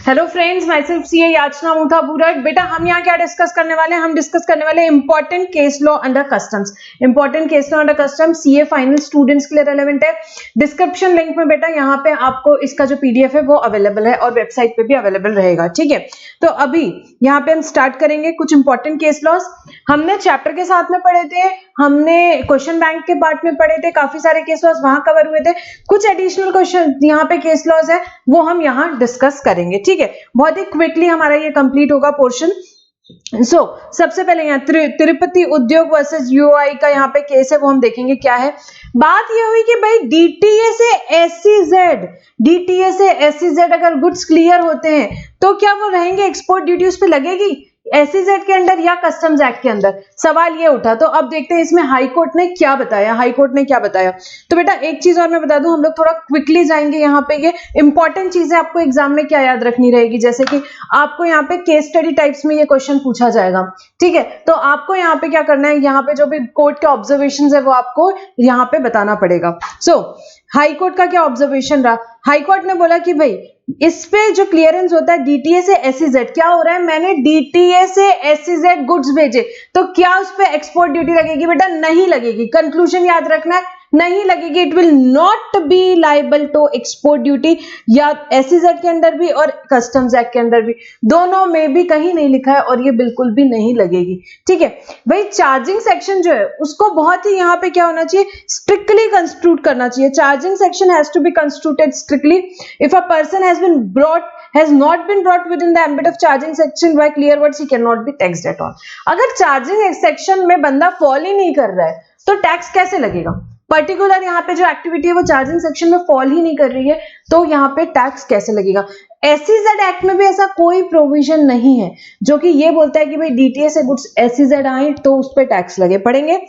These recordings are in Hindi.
Hello friends, my self CA याचना मुथा बुरट। बेटा हम यहाँ क्या डिस्कस करने वाले हैं? हम डिस्कस करने वाले हैं important case law under customs. Important case law under customs CA final students के लिए रेलेवेंट है। डिस्क्रिप्शन लिंक में बेटा यहाँ पे आपको इसका जो पीडीएफ है वो अवेलेबल है और वेबसाइट पे भी अवेलेबल रहेगा। ठीक है, तो अभी यहाँ पे हम स्टार्ट करेंगे कुछ इंपॉर्टेंट केस लॉस। हमने चैप्टर के साथ में पढ़े थे, हमने क्वेश्चन बैंक के पार्ट में पढ़े थे, काफी सारे केस लॉस वहां कवर हुए थे। कुछ एडिशनल क्वेश्चन यहाँ पे केस लॉस है वो हम यहाँ डिस्कस करेंगे। ठीक है, बहुत ही क्विकली हमारा ये कंप्लीट होगा पोर्शन। सबसे पहले यहाँ तिरुपति उद्योग वर्सेस यूआई का यहाँ पे केस है, वो हम देखेंगे क्या है। बात ये हुई कि भाई डीटीए से एसईजेड अगर गुड्स क्लियर होते हैं तो क्या वो रहेंगे एक्सपोर्ट ड्यूटी उस पे लगेगी एसईजेड के अंडर या कस्टम्स एक्ट के अंदर? सवाल ये उठा। तो अब देखते हैं इसमें हाई कोर्ट ने क्या बताया। तो बेटा एक चीज और मैं बता दूं, हम लोग थोड़ा क्विकली जाएंगे यहाँ पे। ये इंपॉर्टेंट चीजें आपको एग्जाम में क्या याद रखनी रहेगी, जैसे कि आपको यहाँ पे केस स्टडी टाइप्स में ये क्वेश्चन पूछा जाएगा। ठीक है, तो आपको यहाँ पे क्या करना है, यहाँ पे जो भी कोर्ट के ऑब्जर्वेशन है वो आपको यहाँ पे बताना पड़ेगा। हाई कोर्ट का क्या ऑब्जर्वेशन रहा? हाई कोर्ट ने बोला कि भाई इस पे जो क्लियरेंस होता है डीटीए से एसईजेड, क्या हो रहा है, मैंने डीटीए से एसईजेड गुड्स भेजे तो क्या उस पे एक्सपोर्ट ड्यूटी लगेगी? बेटा नहीं लगेगी। कंक्लूजन याद रखना है, नहीं लगेगी। It will not be liable to export duty, या एसईजेड के अंदर भी और कस्टम्स एक्ट के अंदर भी, दोनों में भी कहीं नहीं लिखा है और ये बिल्कुल भी नहीं लगेगी। ठीक है भाई, चार्जिंग सेक्शन जो है उसको बहुत ही यहाँ पे क्या होना चाहिए, स्ट्रिक्टली कंस्ट्रूट करना चाहिए। Charging section has to be construed strictly if a person has not been brought within the ambit of charging section by clear words, he cannot be taxed at all। अगर चार्जिंग सेक्शन में बंदा फॉल ही नहीं कर रहा है तो टैक्स कैसे लगेगा? पर्टिकुलर यहाँ पे जो एक्टिविटी है वो चार्जिंग सेक्शन में फॉल ही नहीं कर रही है तो यहाँ पे टैक्स कैसे लगेगा? एसईजेड एक्ट में भी ऐसा कोई प्रोविजन नहीं है जो कि ये बोलता है कि भाई डीटीए से गुड्स एसईजेड आए तो उस पर टैक्स लगे। पढ़ेंगे,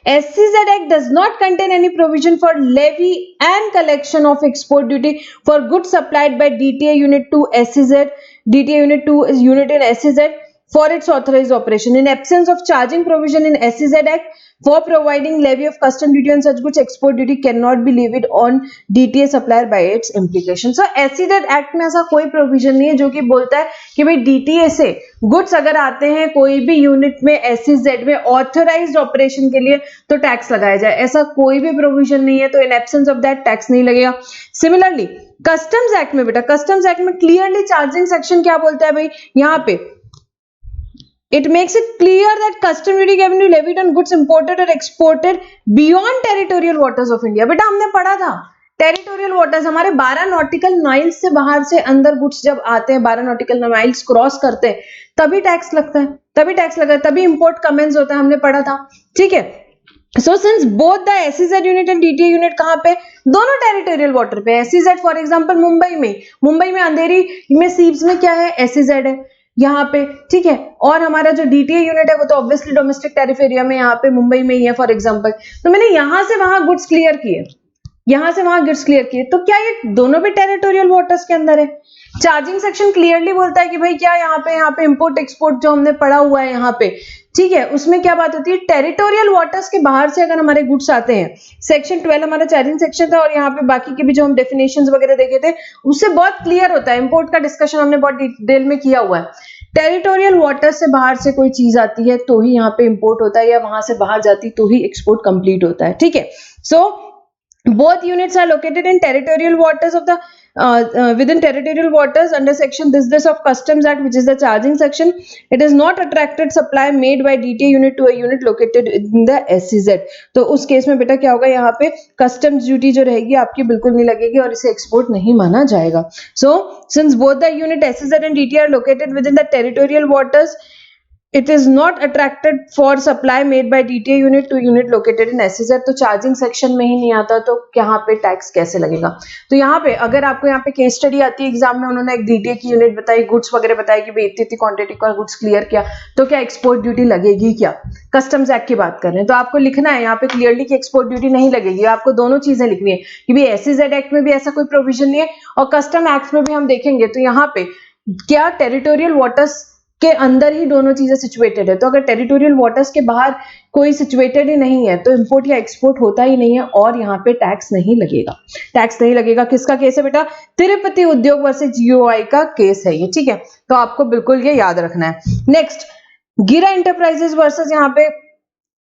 SEZ Act does not contain any provision for levy and collection of export duty for goods supplied by DTA Unit 2 SEZ. DTA Unit 2 is unit in SEZ for its authorized operation. In absence of charging provision in SEZ Act for providing levy of custom duty on such goods, export duty cannot be levied on DTA supplier by its implication. So SEZ Act में ऐसा कोई प्रोविजन नहीं है जो कि बोलता है कि भाई DTA से गुड्स अगर आते हैं कोई भी यूनिट में SEZ में ऑथराइज्ड ऑपरेशन के लिए तो टैक्स लगाया जाए, ऐसा कोई भी प्रोविजन नहीं है। तो in absence of that tax नहीं लगेगा। सिमिलरली कस्टम्स एक्ट में बेटा, कस्टम्स एक्ट में क्लियरली चार्जिंग सेक्शन क्या बोलता है भाई, यहाँ पे it makes it clear that custom duty can be levied on goods imported or exported beyond territorial waters of India। बेटा हमने पढ़ा था टेरिटोरियल वाटर्स हमारे 12 नॉटिकल माइल्स से बाहर से अंदर गुड्स जब आते हैं, 12 नॉटिकल माइल्स क्रॉस करते हैं तभी टैक्स लगता है, तभी इंपोर्ट कमेंस होता है, हमने पढ़ा था। ठीक है, so since both the SEZ unit and DTA unit कहाँ पे, दोनों टेरिटोरियल वाटर पे। एसईजेड फॉर एग्जांपल मुंबई में अंधेरी में सीप्स में क्या है, एसईजेड है यहाँ पे। ठीक है, और हमारा जो डीटीए यूनिट है वो तो ऑब्वियसली डोमेस्टिक टैरिफ एरिया में यहाँ पे मुंबई में ही है फॉर एग्जांपल। तो मैंने यहां से वहां गुड्स क्लियर किए, तो क्या ये दोनों भी टेरिटोरियल वाटर्स के अंदर है? चार्जिंग सेक्शन क्लियरली बोलता है कि भाई क्या यहाँ पे इंपोर्ट एक्सपोर्ट जो हमने पढ़ा हुआ है यहाँ पे, ठीक है, उसमें क्या बात होती है, टेरिटोरियल वाटर्स के बाहर से अगर हमारे गुड्स आते हैं, सेक्शन 12 हमारा चार्जिंग सेक्शन था और यहाँ पे बाकी के भी जो हम डेफिनेशंस वगैरह देखे थे उससे बहुत क्लियर होता है। इंपोर्ट का डिस्कशन हमने बहुत डिटेल में किया हुआ है। टेरिटोरियल वाटर से बाहर से कोई चीज आती है तो ही यहाँ पे इंपोर्ट होता है, या वहां से बाहर जाती तो ही एक्सपोर्ट कंप्लीट होता है। ठीक है, सो both units are located in territorial waters of the within territorial waters under section this of Customs Act, which is the charging section. It is not attracted supply made by DTA unit to a unit located in the SEZ। तो उस केस में बेटा क्या होगा, यहाँ पे कस्टम्स ड्यूटी जो रहेगी आपकी बिल्कुल नहीं लगेगी और इसे एक्सपोर्ट नहीं माना जाएगा। So since both the unit SEZ and DTA are located within the territorial waters, it is not attracted for supply made by DTA unit to unit located in SEZ। तो चार्जिंग सेक्शन में ही नहीं आता तो यहाँ पे टैक्स कैसे लगेगा? तो यहाँ पे अगर आपको यहाँ पे केस स्टडी आती है एग्जाम में, उन्होंने एक DTA की यूनिट बताई, गुड्स वगैरह बताई कि भाई इतनी क्वांटिटी का गुड्स क्लियर किया तो क्या एक्सपोर्ट ड्यूटी लगेगी क्या? कस्टम्स एक्ट की बात कर रहे हैं तो आपको लिखना है यहाँ पे क्लियरली कि एक्सपोर्ट ड्यूटी नहीं लगेगी। आपको दोनों चीजें लिखनी है कि भाई SEZ एक्ट में भी ऐसा कोई प्रोविजन नहीं है और कस्टम एक्ट में भी हम देखेंगे तो यहाँ पे क्या टेरिटोरियल वाटर्स के अंदर ही दोनों चीजें सिचुएटेड है। तो अगर टेरिटोरियल वाटर्स के बाहर कोई सिचुएटेड ही नहीं है तो इंपोर्ट या एक्सपोर्ट होता ही नहीं है और यहाँ पे टैक्स नहीं लगेगा। टैक्स नहीं लगेगा। किसका केस है बेटा? तिरुपति उद्योग वर्सेस जीओआई का केस है ये, ठीक है। तो आपको बिल्कुल ये याद रखना है। नेक्स्ट, गिरा एंटरप्राइजेस वर्सेस यहाँ पे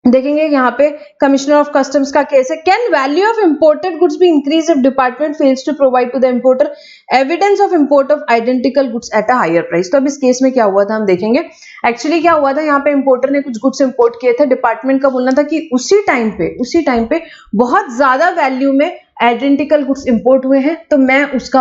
देखेंगे, यहाँ पे कमिश्नर ऑफ कस्टम्स का केस है। Can value of imported goods be increase if department fails to provide to the importer evidence of import of identical goods at a higher price. तो अब इस केस में क्या हुआ था हम देखेंगे। एक्चुअली क्या हुआ था, यहाँ पे इंपोर्टर ने कुछ गुड्स इंपोर्ट किए थे, डिपार्टमेंट का बोलना था कि उसी टाइम पे बहुत ज्यादा वैल्यू में आइडेंटिकल गुड्स इंपोर्ट हुए हैं तो मैं उसका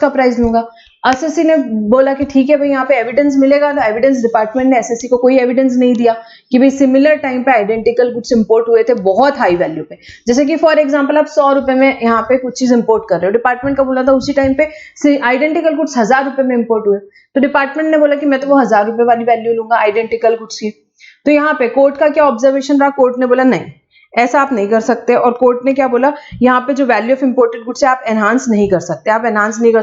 प्राइस लूंगा। एसएससी ने बोला कि ठीक है भाई, यहाँ पे एविडेंस मिलेगा। तो एविडेंस डिपार्टमेंट ने एसएससी को कोई एविडेंस नहीं दिया कि भाई सिमिलर टाइम पे आइडेंटिकल गुड्स इंपोर्ट हुए थे बहुत हाई वैल्यू पे। जैसे कि फॉर एग्जांपल आप 100 रुपए में यहाँ पे कुछ चीज इंपोर्ट कर रहे हो, डिपार्टमेंट का बोला था उसी टाइम पे आइडेंटिकल गुड्स 1000 रुपए में इंपोर्ट हुए, तो डिपार्टमेंट ने बोला कि मैं तो वो 1000 रुपए वाली वैल्यू लूंगा आइडेंटिकल गुड्स की। तो यहाँ पे कोर्ट का क्या ऑब्जर्वेशन रहा? कोर्ट ने बोला नहीं, ऐसा आप नहीं कर सकते। और कोर्ट ने क्या बोला, यहाँ पे जो वैल्यू ऑफ इंपोर्टेड गुड्स है आप एनहांस नहीं कर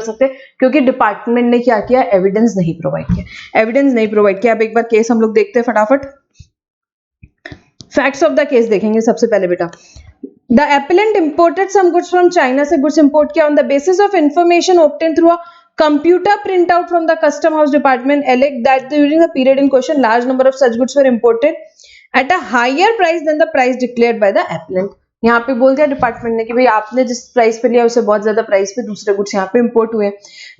सकते, क्योंकि डिपार्टमेंट ने क्या किया? एविडेंस नहीं प्रोवाइड किया। अब एक बार केस हम लोग देखते हैं फटाफट। फैक्ट्स ऑफ द केस देखेंगे सबसे पहले बेटा। The appellant imported some goods from China से गुड्स इंपोर्ट किया on the basis of information obtain through a computer printout from the custom house department elect that during the period in question large number of such goods were imported at a higher price than the price declared by the appellant। यहाँ पे बोल दिया डिपार्टमेंट ने कि भाई आपने जिस प्राइस पे लिया उससे बहुत ज्यादा प्राइस पे दूसरे गुड्स यहाँ पे इंपोर्ट हुए।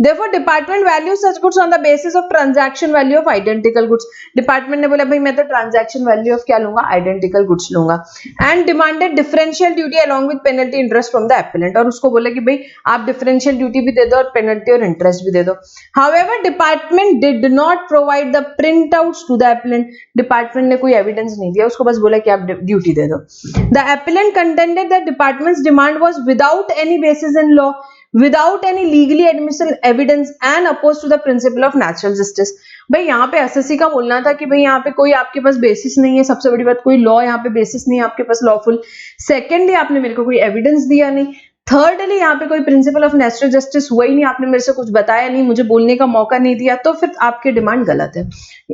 Therefore department value such goods on the basis of transaction value of identical goods. Department ने बोला भाई मैं तो ट्रांजैक्शन वैल्यू ऑफ क्या लूंगा? आइडेंटिकल गुड्स लूंगा। And demanded differential duty along with penalty interest from the appellant, और उसको बोला कि भाई आप डिफरेंशियल ड्यूटी भी दे दो और पेनल्टी और इंटरेस्ट भी दे दो। However department did not provide the printouts to the appellant. Department ने कोई एविडेंस नहीं दिया, उसको बस बोला कि आप ड्यूटी दे दो। The appellant contended that department's demand was without any basis in law, without any legally admissible evidence and opposed to the principle of natural justice। भाई यहाँ पे एसएससी का बोलना था कि भाई यहाँ पे कोई आपके पास बेसिस नहीं है, सबसे बड़ी बात कोई लॉ यहाँ पे बेसिस नहीं है आपके पास लॉफुल। सेकेंडली आपने मेरे को कोई एविडेंस दिया नहीं। थर्डली यहाँ पे कोई प्रिंसिपल ऑफ नेचुरल जस्टिस हुआ ही नहीं, आपने मेरे से कुछ बताया नहीं, मुझे बोलने का मौका नहीं दिया, तो फिर आपकी डिमांड गलत है।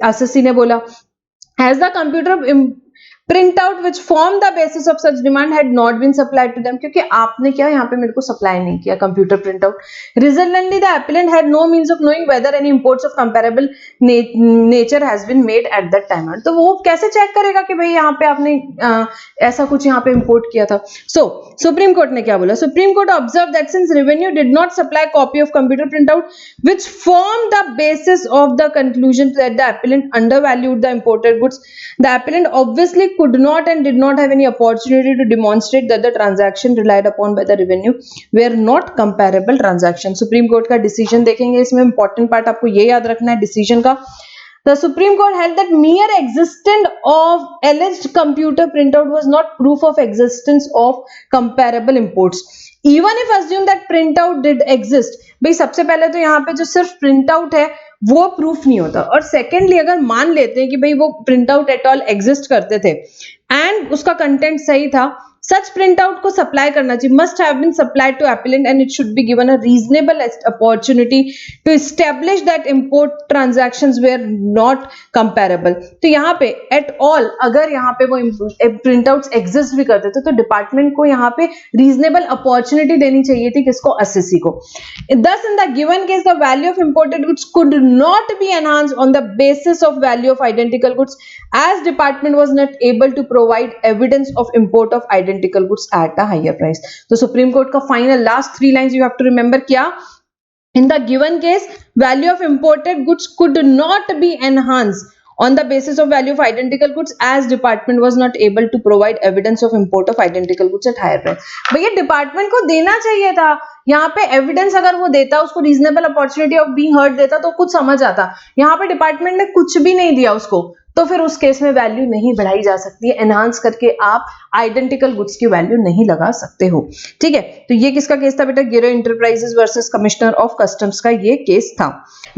एसएससी ने बोला as the computer printout which formed the basis of such demand had not been supplied to them, क्योंकि आपने क्या यहाँ पे मेरे को सप्लाई नहीं किया computer print out. Resultantly the appellant had no means of knowing whether any imports of comparable nature has been made at that time। तो वो कैसे चेक करेगा कि भाई यहाँ पे आपने ऐसा कुछ यहाँ पे इंपोर्ट किया था। So सुप्रीम कोर्ट ने क्या बोला? Supreme court observe that since revenue did not supply copy of computer printout which formed the basis of the conclusion that the appellant undervalued the imported goods, the appellant obviously could not and did not have any opportunity to demonstrate that the transaction relied upon by the revenue were not comparable transactions। Supreme court का डिसीजन देखेंगे, इसमें इंपॉर्टेंट पार्ट आपको ये याद रखना है डिसीजन का। The Supreme Court held that mere existence of alleged computer printout was not proof of existence of comparable imports, even if assume that printout did exist। भाई सबसे पहले तो यहाँ पे जो सिर्फ प्रिंट आउट है वो प्रूफ नहीं होता, और सेकेंडली अगर मान लेते हैं कि भाई वो print out at all exist करते थे एंड उसका कंटेंट सही था, such printout को सप्लाई करना चाहिए, must have been supplied to appellant and it should be given a reasonable opportunity to establish that import transactions were not comparable। तो यहाँ पे at all अगर यहाँ पे वो printouts exist भी करते थे तो डिपार्टमेंट को यहाँ पे reasonable opportunity देनी चाहिए थी, किसको? एसएससी को। Thus in the given case the value of imported goods could not be enhanced on the basis of value of identical goods as department was not able to provide evidence of import of identical goods at a higher price। तो सुप्रीम कोर्ट का final last 3 lines you have to remember क्या? In the given case value of imported goods could not be enhanced on the basis of value of identical goods as department was not able to provide evidence of import of identical goods at higher price। भैया डिपार्टमेंट को देना चाहिए था यहाँ पे एविडेंस, अगर वो देता उसको reasonable opportunity of being heard देता तो कुछ समझ आता। यहाँ पे डिपार्टमेंट ने कुछ भी नहीं दिया उसको, तो फिर उस केस में वैल्यू नहीं बढ़ाई जा सकती है, एनहांस करके आप आइडेंटिकल गुड्स की वैल्यू नहीं लगा सकते हो। ठीक है, तो ये किसका केस था बेटा? गिरो enterprises versus commissioner of customs का ये केस था।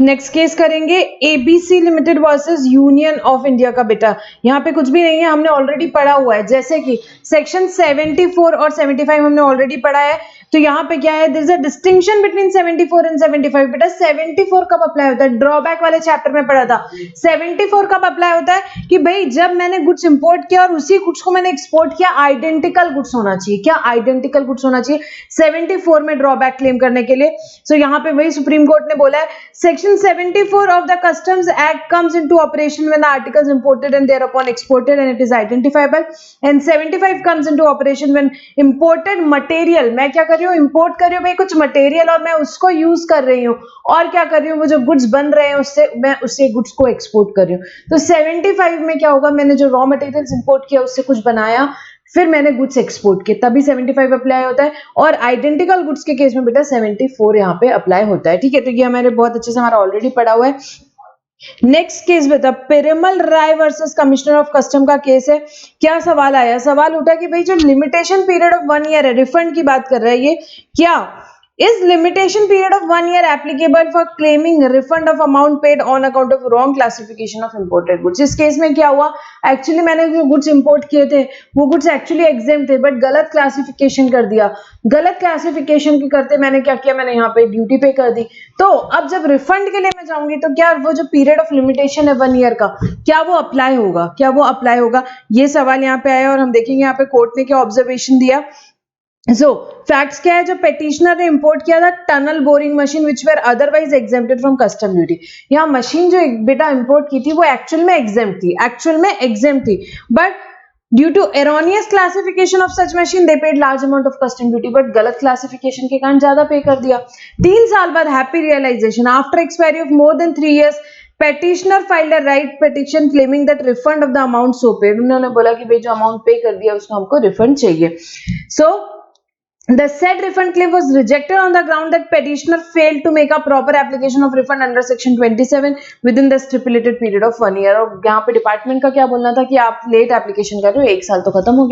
नेक्स्ट केस करेंगे ABC limited versus union of India का। बेटा यहाँ पे कुछ भी नहीं है, हमने ऑलरेडी पढ़ा हुआ है, जैसे कि सेक्शन 74 और 75 हमने ऑलरेडी पढ़ा है। तो यहाँ पे क्या है, there is a distinction between 74 and 75। बेटा 74 कब अप्लाई होता है, ड्रॉबैक वाले चैप्टर में पढ़ा था। 74 कब अप्लाई होता है कि भाई जब मैंने गुड्स इंपोर्ट किया और उसी गुड्स को मैंने एक्सपोर्ट किया, आइडेंटिकल गुड्स होना चाहिए। क्या आइडेंटिकल गुड्स होना चाहिए 74 में ड्रॉबैक क्लेम करने के लिए। सो यहाँ पे वही सुप्रीम कोर्ट ने बोला है, section 74 of the customs act comes into operation when the articles imported and thereupon exported and it is identifiable, and 75 comes into operation when imported material, मैं क्या कर रही हूँ, इंपोर्ट कर रही हूँ भाई कुछ मटेरियल और मैं उसको यूज कर रही हूँ, और क्या कर रही हूँ, वो जो गुड्स बन रहे हैं उससे मैं उसे गुड्स को एक्सपोर्ट कर रही हूँ। तो 75 में क्या होगा, मैंने जो रॉ मटेरियल्स इंपोर्ट किया उससे कुछ बनाया, फिर मैंने गुड्स एक्सपोर्ट किए, तभी 75 अप्लाई होता है। और आइडेंटिकल गुड्स के केस में बेटा 74 यहाँ पे अप्लाई होता है। ठीक है, तो ये हमारे बहुत अच्छे से हमारा ऑलरेडी पढ़ा हुआ है। नेक्स्ट केस बता, पेरुमल राय वर्सेस कमिश्नर ऑफ कस्टम का केस है। क्या सवाल आया, सवाल उठा कि भाई जो लिमिटेशन पीरियड ऑफ 1 ईयर है, रिफंड की बात कर रहा है ये, क्या is limitation period of 1 year applicable for claiming refund of amount paid on account of wrong classification of imported goods. इस केस में क्या हुआ, एक्चुअली मैंने जो गुड्स इंपोर्ट किए थे वो गुड्स एक्चुअली एग्जेम्प्ट थे, बट गलत क्लासिफिकेशन कर दिया। गलत क्लासिफिकेशन के करते मैंने क्या किया, मैंने यहाँ पे ड्यूटी पे कर दी। तो अब जब रिफंड के लिए मैं जाऊंगी तो क्या वो जो पीरियड ऑफ लिमिटेशन है 1 ईयर का, क्या वो अप्लाई होगा, क्या वो अप्लाई होगा, ये सवाल यहाँ पे आया। और हम देखेंगे यहाँ पे कोर्ट ने क्या ऑब्जर्वेशन दिया। फैक्ट्स क्या है, जो पेटिशनर ने इंपोर्ट किया था tunnel boring machine which where otherwise exempted from custom duty. यहाँ मशीन जो बेटा इंपोर्ट की थी वो एक्चुअल में एग्जेम्प्ट थी, but due to erroneous classification of such machine they paid large amount of custom duty, but गलत क्लासिफिकेशन के कारण ज्यादा पे कर दिया। 3 साल बाद happy realization, after expiry of more than 3 years petitioner filed a right petition claiming that refund of the amount so paid। उन्होंने बोला कि भाई जो अमाउंट पे कर दिया उसको हमको रिफंड चाहिए। सो the said refund claim was rejected on the ground that petitioner failed to make a proper application of refund under section 27 within the stipulated period of 1 year। और यहाँ पे डिपार्टमेंट का क्या बोलना था कि आप लेट एप्लीकेशन कर रहे हो, 1 साल तो खत्म हो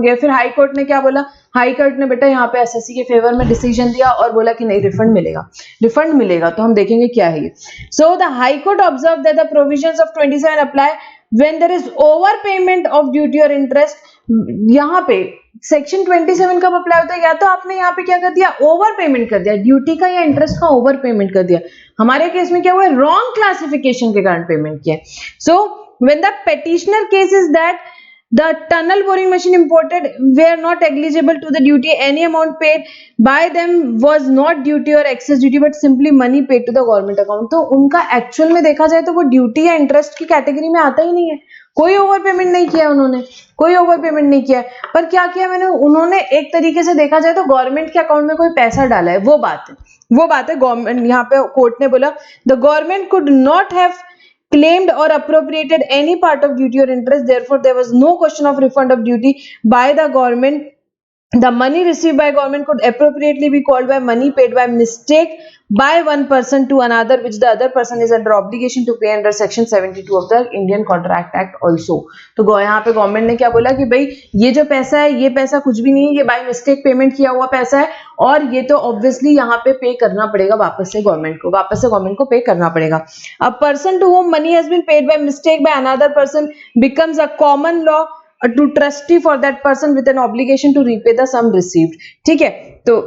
गया, फिर हाई कोर्ट ने क्या बोला, हाई कोर्ट ने बेटा यहाँ पे एसएससी के फेवर में डिसीजन दिया और बोला कि नहीं रिफंड मिलेगा। तो हम देखेंगे क्या है ये। So the high court observe that the provisions of 27 apply when there is over payment of duty और इंटरेस्ट। यहाँ पे सेक्शन 27 कब अप्लाई होता है, या तो आपने यहाँ पे क्या कर दिया, ओवर पेमेंट कर दिया, ड्यूटी का या इंटरेस्ट का ओवर पेमेंट कर दिया। हमारे केस में क्या हुआ, रॉन्ग क्लासिफिकेशन के कारण पेमेंट किया। So when the petitioner case is that the tunnel boring machine imported were not eligible to the duty, any amount paid by them was not duty or excess duty but simply money paid to the government account। तो उनका एक्चुअल में देखा जाए तो वो ड्यूटी या इंटरेस्ट की कैटेगरी में आता ही नहीं है, कोई ओवर पेमेंट नहीं किया उन्होंने, पर क्या किया मैंने, उन्होंने एक तरीके से देखा जाए तो गवर्नमेंट के अकाउंट में कोई पैसा डाला है, वो बात है गवर्नमेंट। यहाँ पे कोर्ट ने बोला the government could not have claimed or appropriated any part of duty or interest, therefore there was no question of refund of duty by the government। The money received by government could appropriately be called by money paid by mistake by one person to another which the other person is under obligation to pay under section 72 of the Indian Contract Act also। तो यहाँ पे गवर्नमेंट ने क्या बोला कि भाई ये जो पैसा है ये पैसा कुछ भी नहीं है, ये बाय मिस्टेक पेमेंट किया हुआ पैसा है और ये तो ऑब्वियसली यहाँ पे पे करना पड़ेगा वापस से गवर्नमेंट को पे करना पड़ेगा। A person to whom money has been paid by mistake by another person becomes a common law to trustee for that person with an obligation to repay the sum received। ठीक है, तो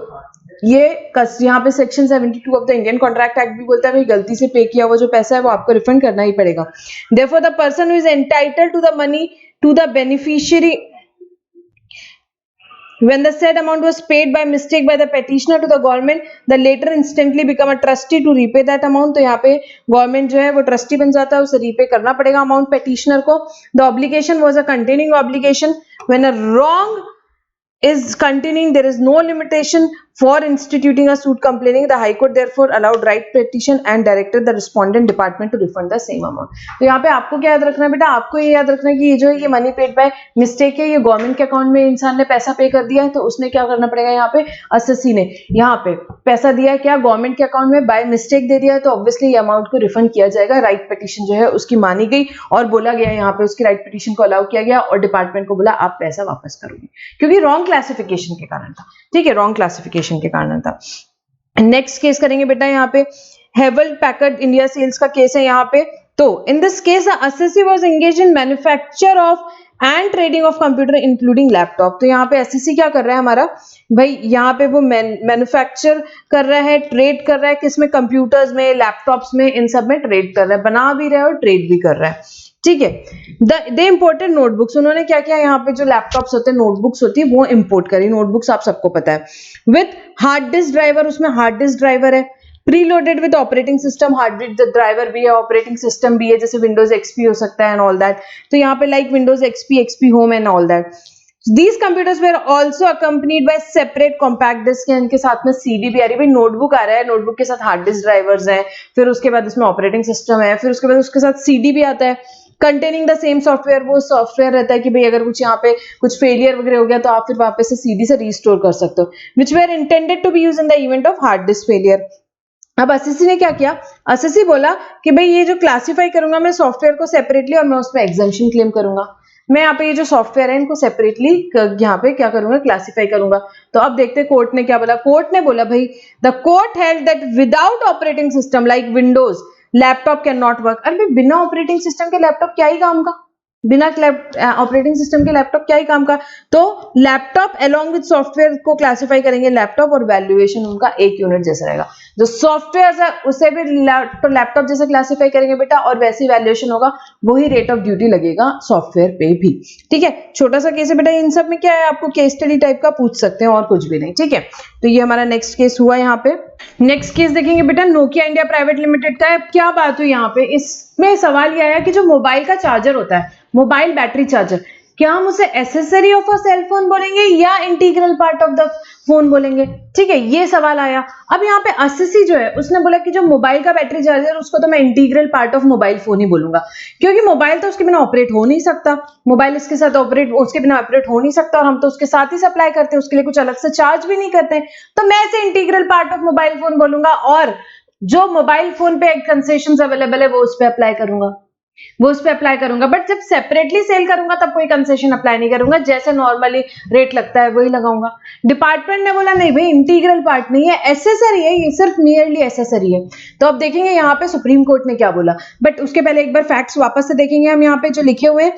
ये यहाँ पे section 72 of the Indian contract act भी बोलता है भाई गलती से पे किया हुआ जो पैसा है वो आपको रिफंड करना ही पड़ेगा। therefore the person who is entitled to the money to the beneficiary when the said amount was paid by mistake by the petitioner to the government, the later instantly become a trustee to repay that amount। तो यहाँ पे गवर्नमेंट जो है वो ट्रस्टी बन जाता है, उसे रीपे करना पड़ेगा अमाउंट पेटिशनर को। The obligation was a continuing obligation when a wrong is continuing, there is no limitation for instituting a suit complaining। The High Court therefore allowed right petition and directed the respondent department to refund the same amount। तो यहाँ पे आपको क्या याद रखना है बेटा, आपको ये याद रखना है कि ये जो है ये मनी पेड बाय मिस्टेक है, ये गवर्नमेंट के अकाउंट में इंसान ने पैसा पे कर दिया है, तो उसने क्या करना पड़ेगा, यहाँ पे एसएससी ने यहाँ पे पैसा दिया है क्या गवर्नमेंट के अकाउंट में, बाय मिस्टेक दे दिया है, तो ऑब्वियसली ये अमाउंट को रिफंड किया जाएगा। राइट पिटीशन जो है उसकी मानी गई और बोला गया यहाँ पे उसकी राइट पिटीशन को अलाउ किया गया और डिपार्टमेंट को बोला आप पैसा वापस करोगे, क्योंकि रॉन्ग क्लासिफिकेशन के कारण था। ठीक है, रॉन्ग क्लासिफिकेशन के कारण था। नेक्स्ट केस करेंगे बेटा यहाँ पे हेवल्ट पैकर्ड इंडिया सेल्स का केस है यहाँ पे। तो in this case SSC was engaged in manufacture of and trading of computer including laptop. तो यहाँ पे एसएससी क्या कर रहा है हमारा भाई, यहाँ पे वो मैन्युफैक्चर कर रहा है, ट्रेड कर रहा है, किसमें, कंप्यूटर्स में, लैपटॉप्स में, इन सब में ट्रेड कर रहा है, बना भी रहा है और ट्रेड भी कर रहा है, ठीक है। द इम्पोर्टेड नोटबुक्स, उन्होंने क्या किया, यहाँ पे जो लैपटॉप्स होते हैं, नोटबुक्स होती है, वो इंपोर्ट करी। नोटबुक्स आप सबको पता है, विथ हार्ड डिस्क ड्राइवर, उसमें हार्ड डिस्क ड्राइवर है, preloaded with operating system, hard disk driver भी है, ऑपरेटिंग सिस्टम भी है, जैसे विंडोज एक्सपी हो सकता है एंड ऑल दैट। तो यहाँ पे like Windows XP, XP home and all that. These computers were also accompanied by separate compact disk, इनके साथ में सीडी भी आ रही है। भाई नोटबुक आ रहा है, नोटबुक के साथ हार्ड डिस्क ड्राइवर्स हैं, फिर उसके बाद इसमें ऑपरेटिंग सिस्टम है, फिर उसके बाद उसके साथ सीडी भी आता है, कंटेनिंग द सेम सॉफ्टवेयर। वो सॉफ्टवेयर रहता है कि भाई अगर कुछ यहाँ पे कुछ फेलियर वगैरह हो गया तो आप फिर वापस से सीडी से रिस्टोर कर सकते हो, which were intended to be use in the event of hard disk failure. अब एसएससी ने क्या किया, एसएससी बोला कि भाई ये जो क्लासिफाई करूंगा मैं सॉफ्टवेयर को सेपरेटली और मैं उसमें एग्जेम्पशन क्लेम करूंगा। मैं यहाँ पे ये जो सॉफ्टवेयर है इनको सेपरेटली यहाँ पे क्या करूंगा, क्लासिफाई करूंगा। तो अब देखते हैं कोर्ट ने क्या बोला। कोर्ट ने बोला भाई the court held that without operating system like Windows laptop can not work. अरे बिना ऑपरेटिंग सिस्टम के लैपटॉप क्या ही काम का, बिना ऑपरेटिंग सिस्टम के लैपटॉप क्या ही काम का। तो लैपटॉप अलोंग विद सॉफ्टवेयर को क्लासिफाई करेंगे लैपटॉप, और वैल्यूएशन उनका एक यूनिट जैसा रहेगा। जो सॉफ्टवेयर है उसे भी लैपटॉप जैसे क्लासिफाई करेंगे बेटा, और वैसी वैल्यूएशन होगा, वही रेट ऑफ ड्यूटी लगेगा सॉफ्टवेयर पे भी, ठीक है। छोटा सा केस है बेटा, इन सब में क्या है, आपको केस स्टडी टाइप का पूछ सकते हैं और कुछ भी नहीं, ठीक है। तो ये हमारा नेक्स्ट केस हुआ। यहाँ पे नेक्स्ट केस देखेंगे बेटा, नोकिया इंडिया प्राइवेट लिमिटेड का है। क्या बात हुई यहाँ पे, इसमें सवाल यह आया कि जो मोबाइल का चार्जर होता है, मोबाइल बैटरी चार्जर, क्या हम उसे accessory of a cell phone बोलेंगे या integral part of the phone बोलेंगे, ठीक है, ये सवाल आया। अब यहाँ पे एसएससी जो है उसने बोला कि जो मोबाइल का बैटरी चार्जर उसको तो मैं integral part of mobile phone ही बोलूंगा, क्योंकि मोबाइल तो उसके बिना ऑपरेट हो नहीं सकता, मोबाइल इसके साथ ऑपरेट, उसके बिना ऑपरेट हो नहीं सकता, और हम तो उसके साथ ही सप्लाई करते हैं, उसके लिए कुछ अलग से चार्ज भी नहीं करते, तो मैं इसे integral part of mobile phone बोलूंगा, और जो मोबाइल फोन पे कंसेशंस अवेलेबल है वो उस पर अप्लाई करूंगा, वो उस पे अप्लाई करूंगा। बट जब सेपरेटली सेल करूंगा तब कोई कंसेशन अप्लाई नहीं करूंगा, जैसे नॉर्मली रेट लगता है वही लगाऊंगा। डिपार्टमेंट ने बोला नहीं भाई इंटीग्रल पार्ट नहीं है, एसेसरी है, ये सिर्फ मियरली एसेसरी है। तो अब देखेंगे यहाँ पे सुप्रीम कोर्ट ने क्या बोला, बट उसके पहले एक बार फैक्ट्स वापस से देखेंगे हम यहाँ पे जो लिखे हुए।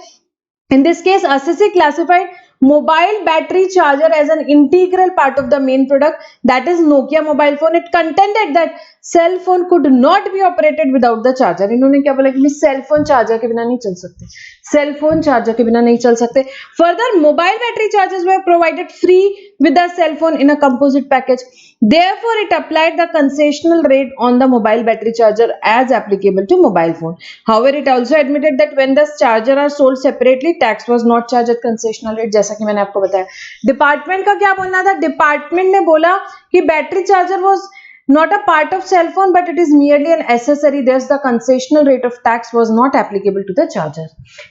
In this case, SSC classified mobile battery charger as an integral part of the main product, that is Nokia mobile phone. It contended that cell phone could not be operated without the charger. इन्होंने क्या बोला कि सेल फोन चार्जर के बिना नहीं चल सकते, सेल फोन चार्जर के बिना नहीं चल सकते। Further, mobile battery chargers were provided free with the cell phone in a composite package. Therefore, it applied the concessional rate on the mobile battery charger as applicable to mobile phone. However, it also admitted that when the charger are sold separately, tax was not charged at concessional rate, जैसा कि मैंने आपको बताया। डिपार्टमेंट का क्या बोलना था, डिपार्टमेंट ने बोला कि battery charger was not a part of cell phone but it is merely an accessory, thus the concessional rate of tax was not applicable to the charger,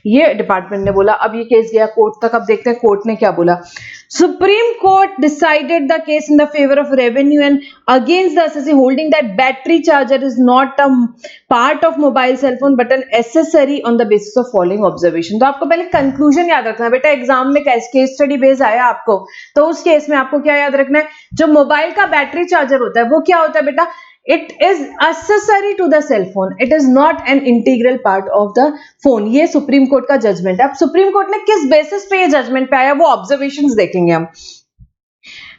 ये डिपार्टमेंट ने बोला। अब ये केस गया कोर्ट तक, अब देखते हैं कोर्ट ने क्या बोला। Supreme court decided the case in the favour of revenue and against the SSC, holding that battery charger is not a part of mobile cell phone but an accessory on the basis of following observation. तो आपको पहले कंक्लूजन याद रखना है बेटा, एग्जाम में केस स्टडी बेस आया आपको, तो उस केस में आपको क्या याद रखना है, जो मोबाइल का बैटरी चार्जर होता है वो क्या होता है बेटा, it is accessory to the cell phone, it is not an integral part of the phone। ये सुप्रीम कोर्ट का जजमेंट है। अब सुप्रीम कोर्ट ने किस बेसिस पे ये जजमेंट पे आया वो ऑब्जर्वेशंस देखेंगे हम।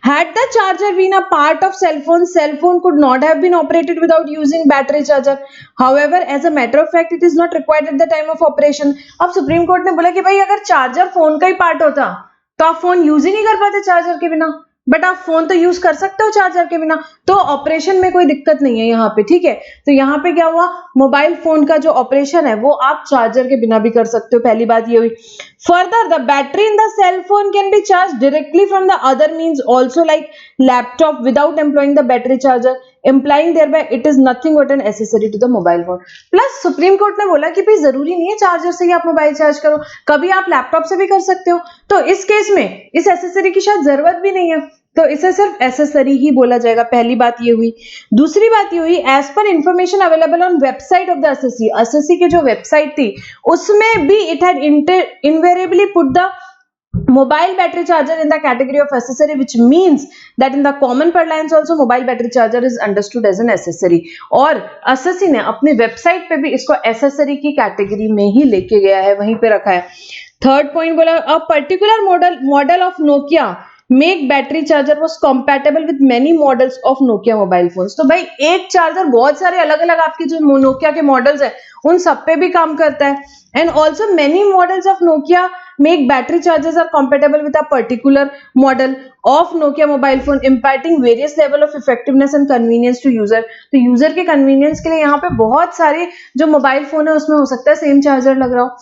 Had the charger been a part of cell phone could not have been operated without using battery charger. However, as a matter of fact, it is not required at the time of operation. अब सुप्रीम कोर्ट ने बोला कि भाई अगर चार्जर फोन का ही पार्ट होता तो आप फोन यूज ही नहीं कर पाते चार्जर के बिना, बट आप फोन तो यूज कर सकते हो चार्जर के बिना, तो ऑपरेशन में कोई दिक्कत नहीं है यहाँ पे, ठीक है। तो यहाँ पे क्या हुआ, मोबाइल फोन का जो ऑपरेशन है वो आप चार्जर के बिना भी कर सकते हो, पहली बात ये हुई। Further, the battery in the cell phone can be charge directly from the other means also like laptop without employing the battery charger, implying thereby it is nothing but an accessory to the mobile phone। Plus supreme court ने बोला कि भाई जरूरी नहीं है चार्जर से ही आप मोबाइल चार्ज करो, कभी आप लैपटॉप से भी कर सकते हो, तो इस केस में इस एसेसरी की शायद जरूरत भी नहीं है, तो इसे सिर्फ एसेसरी ही बोला जाएगा। पहली बात ये हुई। दूसरी बात ये हुई, as per information available on website of the SSC, SSC की जो वेबसाइट थी उसमें भी it had invariably put the mobile battery charger in the category of accessory, which means that in the common parlance also mobile battery charger is understood as an accessory। और एसएससी ने अपनी वेबसाइट पे भी इसको accessory की कैटेगरी में ही लेके गया है, वहीं पे रखा है। थर्ड पॉइंट बोला अ particular model of Nokia make battery charger was compatible with many models of Nokia mobile phones. तो भाई एक चार्जर बहुत सारे अलग अलग आपके जो नोकिया के मॉडल्स है उन सब पे भी काम करता है। And also many models of Nokia make battery chargers are compatible with a particular model of Nokia mobile phone imparting various level of effectiveness and convenience to user. तो यूजर के कन्वीनियंस के लिए यहाँ पे बहुत सारे जो मोबाइल फोन है उसमें हो सकता है सेम चार्जर लग रहा हो।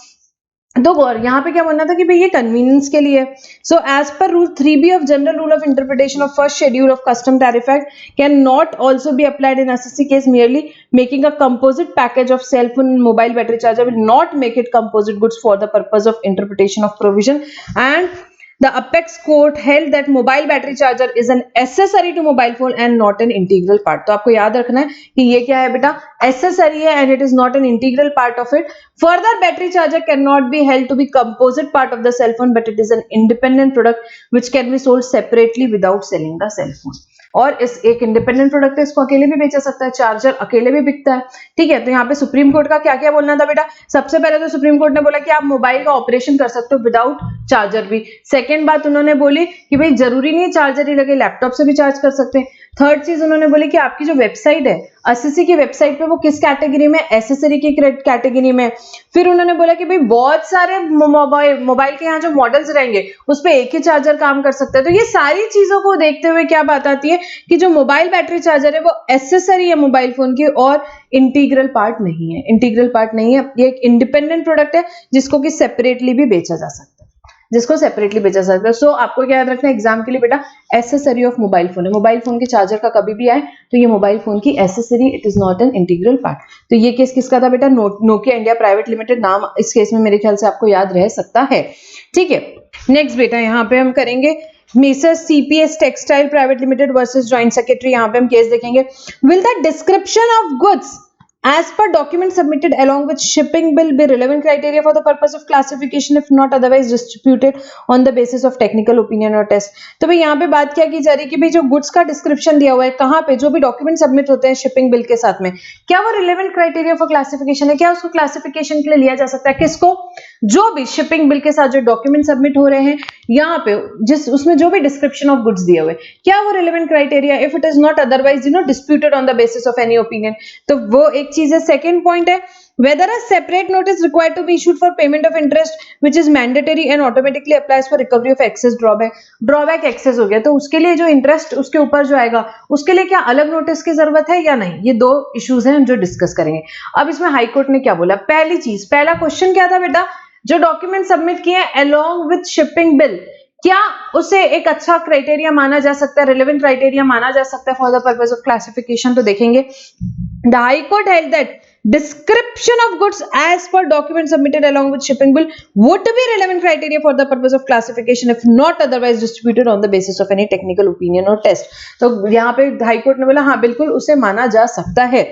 तो और यहाँ पे क्या बोलना था कि भाई ये कन्वीनियंस के लिए। So as per rule 3B of general rule of interpretation of first schedule of custom tariff act can not also be applied in SSC case merely making a composite package of cell phone and mobile battery charger will not make it composite goods for the purpose of interpretation of provision। And the apex court held that mobile battery charger is an accessory to mobile phone and not an integral part। तो आपको याद रखना है कि ये क्या है बेटा, accessory है and it is not an integral part of it। Further, battery charger cannot be held to be composite part of the cell phone, but it is an independent product which can be sold separately without selling the cell phone। और इस एक इंडिपेंडेंट प्रोडक्ट है, इसको अकेले भी बेचा सकता है, चार्जर अकेले भी बिकता है। ठीक है, तो यहाँ पे सुप्रीम कोर्ट का क्या क्या बोलना था बेटा, सबसे पहले तो सुप्रीम कोर्ट ने बोला कि आप मोबाइल का ऑपरेशन कर सकते हो विदाउट चार्जर भी। सेकेंड बात उन्होंने बोली कि भाई जरूरी नहीं चार्जर ही लगे, लैपटॉप से भी चार्ज कर सकते हैं। थर्ड चीज उन्होंने बोली कि आपकी जो वेबसाइट है एसएससी की वेबसाइट पे वो किस कैटेगरी में, एसेसरी की कैटेगरी में। फिर उन्होंने बोला कि भाई बहुत सारे मोबाइल के यहाँ जो मॉडल्स रहेंगे उस पे एक ही चार्जर काम कर सकता है। तो ये सारी चीजों को देखते हुए क्या बात आती है कि जो मोबाइल बैटरी चार्जर है वो एसेसरी है मोबाइल फोन की और इंटीग्रल पार्ट नहीं है। इंटीग्रल पार्ट नहीं है, ये एक इंडिपेंडेंट प्रोडक्ट है जिसको कि सेपरेटली भी बेचा जा सकता है, जिसको सेपरेटली बेचा सकता है। सो आपको क्या याद रखना है एग्जाम के लिए बेटा, एसेसरी ऑफ मोबाइल फोन है। मोबाइल फोन के चार्जर का कभी भी आए तो ये मोबाइल फोन की accessory, it is not an integral part. तो ये केस किसका था बेटा, नोकिया इंडिया प्राइवेट लिमिटेड, नाम इस केस में मेरे ख्याल से आपको याद रह सकता है। ठीक है, नेक्स्ट बेटा यहाँ पे हम करेंगे messrs CPS textile private limited versus joint secretary. यहाँ पे हम केस देखेंगे, will the description of goods as per document submitted along with shipping bill be relevant criteria for the purpose of classification if not otherwise distributed on the basis of technical opinion or test। तो भाई यहाँ पे बात क्या की जा रही है कि भाई जो गुड्स का डिस्क्रिप्शन दिया हुआ है, कहाँ पे जो भी डॉक्यूमेंट सबमिट होते हैं शिपिंग बिल के साथ में, क्या वो रिलेवेंट क्राइटेरिया फॉर क्लासिफिकेशन है, क्या उसको क्लासिफिकेशन के लिए लिया जा सकता है, किसको, जो भी शिपिंग बिल के साथ जो डॉक्यूमेंट सबमिट हो रहे हैं यहाँ पे जिस उसमें जो भी डिस्क्रिप्शन ऑफ गुड्स दिए हुए, क्या वो relevant criteria if it is not otherwise disputed on the basis of any opinion. तो वो एक चीज है। सेकंड पॉइंट है, whether a separate notice required to be issued for payment of interest which is mandatory and automatically applies for recovery of excess drawback excess हो गया तो उसके लिए जो इंटरेस्ट उसके ऊपर जो आएगा उसके लिए क्या अलग नोटिस की जरूरत है या नहीं, ये दो इश्यूज हैं जो डिस्कस करेंगे। अब इसमें हाईकोर्ट ने क्या बोला, पहली चीज, पहला क्वेश्चन क्या था बेटा, जो डॉक्यूमेंट सबमिट किए अलोंग विथ शिपिंग बिल, क्या उसे एक अच्छा क्राइटेरिया माना जा सकता है, रिलेवेंट क्राइटेरिया माना जा सकता है for the purpose of classification. तो देखेंगे, the high court held that description of goods as per document submitted along with shipping bill would be relevant criteria for the purpose of classification if not otherwise distributed on the basis of any technical opinion or test। तो यहाँ पे हाई कोर्ट ने बोला हाँ बिल्कुल उसे माना जा सकता है।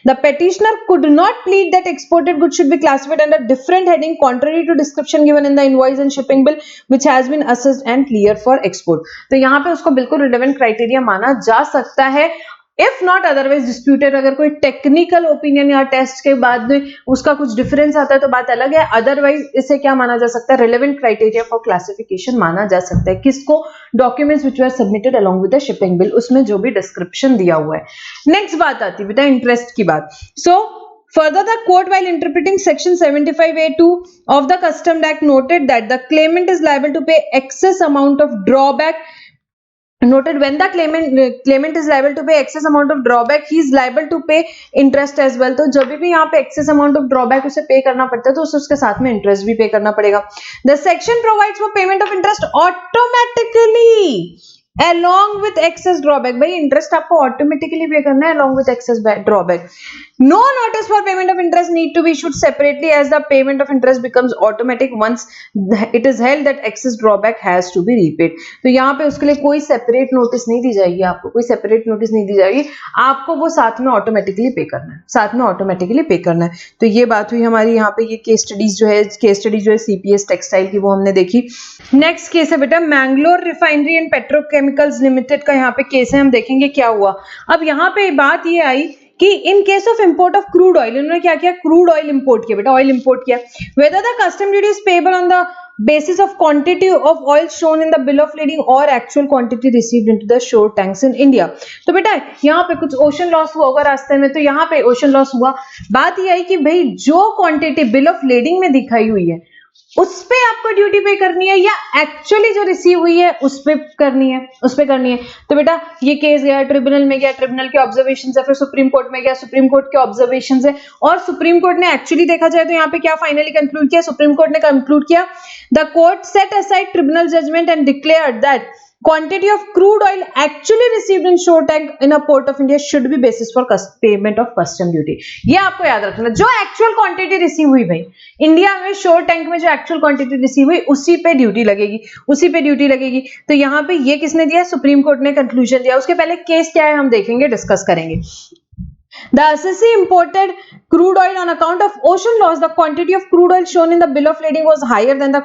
The petitioner could not plead that exported goods should be classified under different heading contrary to description given in the invoice and shipping bill which has been assessed and clear for export। तो यहाँ पे उसको बिल्कुल relevant criteria माना जा सकता है इफ नॉट अदरवाइज डिस्प्यूटेड। अगर कोई टेक्निकल ओपिनियन या टेस्ट के बाद में उसका कुछ डिफरेंस आता है तो बात अलग है, अदरवाइज इसे क्या माना जा सकता है, रिलेवेंट क्राइटेरिया फॉर क्लासिफिकेशन माना जा सकता है। किसको, documents which were submitted along with the shipping bill, उसमें जो भी डिस्क्रिप्शन दिया हुआ है। नेक्स्ट बात आती है बेटा इंटरेस्ट की बात। सो further the court while interpreting section 75A2 of the Custom Act noted that the claimant is liable to pay excess amount of drawback noted when the claimant is liable to pay excess amount of drawback he is liable to pay interest as well। तो जब भी यहाँ पे excess amount of drawback उसे पे करना पड़ता है तो उसे उसके साथ में interest भी पे करना पड़ेगा। The section provides for payment of interest automatically along with excess drawback। भाई इंटरेस्ट आपको ऑटोमेटिकली पे करना है along with excess drawback। No notice for payment of interest need to be issued separately as the payment of interest becomes automatic once it is held that excess drawback has to be repaid। तो यहाँ पे उसके लिए कोई सेपरेट नोटिस नहीं दी जाएगी, आपको कोई सेपरेट नोटिस नहीं दी जाएगी, आपको वो साथ में ऑटोमेटिकली पे करना है, साथ में ऑटोमेटिकली पे करना है। तो ये बात हुई हमारी यहाँ पे, ये केस स्टडी जो है सीपीएस टेक्सटाइल की वो हमने देखी। नेक्स्ट केस है बेटा Mangalore refinery and petrochemicals limited का यहाँ पे केस है, हम देखेंगे क्या हुआ। अब यहाँ पे बात ये आई कि in case of import of crude oil, इन्होंने क्या किया, क्रूड ऑयल इंपोर्ट किया बेटा, ऑयल इंपोर्ट किया। Whether the custom duty is payable on the basis of quantity of oil shown in the bill of lading or actual quantity received into the shore tanks in India. तो बेटा यहाँ पे कुछ ओशन लॉस हुआ होगा रास्ते में, तो यहाँ पे ओशन लॉस हुआ। बात यह आई कि भाई जो क्वांटिटी बिल ऑफ लेडिंग में दिखाई हुई है उस पे आपको ड्यूटी पे करनी है या एक्चुअली जो रिसीव हुई है उस पे करनी है, उस पे करनी है। तो बेटा ये केस गया ट्रिब्यूनल में, गया ट्रिब्यूनल के ऑब्जर्वेशन है, फिर सुप्रीम कोर्ट में गया, सुप्रीम कोर्ट के ऑब्जर्वेशन है, और सुप्रीम कोर्ट ने एक्चुअली देखा जाए तो यहाँ पे क्या फाइनली कंक्लूड किया, सुप्रीम कोर्ट ने कंक्लूड किया the court set aside tribunal judgement and declared that quantity of crude oil actually received in shore tank in a port of India should be basis for payment of custom duty। ये आपको याद रखना, जो एक्चुअल क्वांटिटी रिसीव हुई भाई इंडिया में शोर टैंक में, जो एक्चुअल क्वांटिटी रिसीव हुई उसी पे ड्यूटी लगेगी, उसी पे ड्यूटी लगेगी। तो यहाँ पे ये किसने दिया, सुप्रीम कोर्ट ने कंक्लूजन दिया। उसके पहले केस क्या है हम देखेंगे, डिस्कस करेंगे। The SSC imported crude oil on account of ocean loss. The quantity of crude oil shown in the bill of lading was higher than the